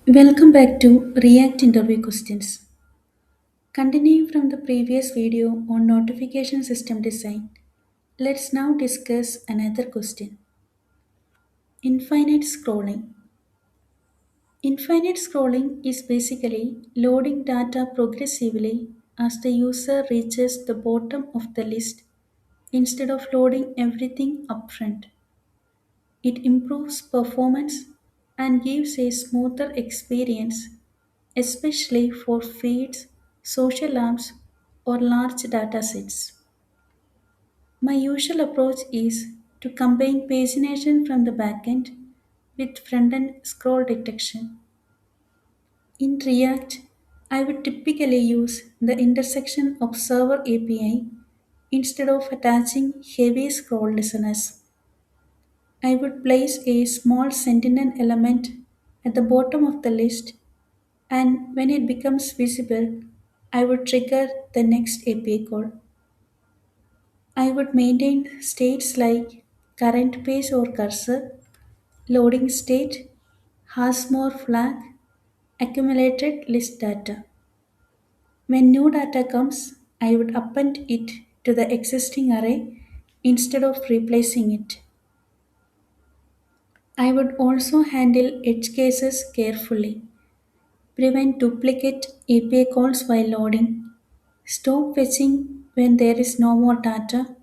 Welcome back to React interview questions. Continuing from the previous video on notification system design, let's now discuss another question. Infinite scrolling. Infinite scrolling is basically loading data progressively as the user reaches the bottom of the list instead of loading everything upfront. It improves performance and gives a smoother experience, especially for feeds, social apps, or large datasets. My usual approach is to combine pagination from the backend with frontend scroll detection. In React, I would typically use the intersection of server API instead of attaching heavy scroll listeners. I would place a small sentinel element at the bottom of the list, and when it becomes visible, I would trigger the next API call. I would maintain states like current page or cursor, loading state, hasMore flag, accumulated list data. When new data comes, I would append it to the existing array instead of replacing it. I would also handle edge cases carefully, prevent duplicate API calls while loading, stop fetching when there is no more data,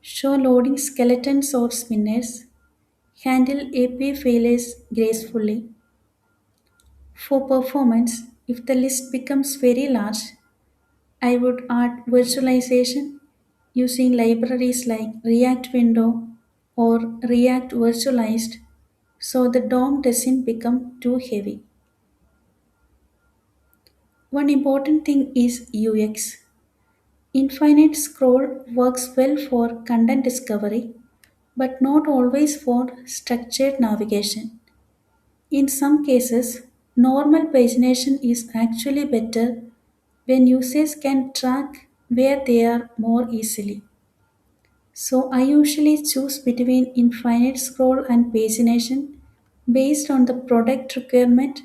show loading skeletons or spinners, handle API failures gracefully. For performance, if the list becomes very large, I would add virtualization using libraries like React Window or React Virtualized so the DOM doesn't become too heavy. One important thing is UX. Infinite scroll works well for content discovery, but not always for structured navigation. In some cases, normal pagination is actually better when users can track where they are more easily. So I usually choose between infinite scroll and pagination based on the product requirement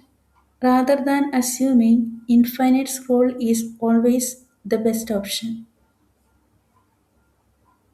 rather than assuming infinite scroll is always the best option.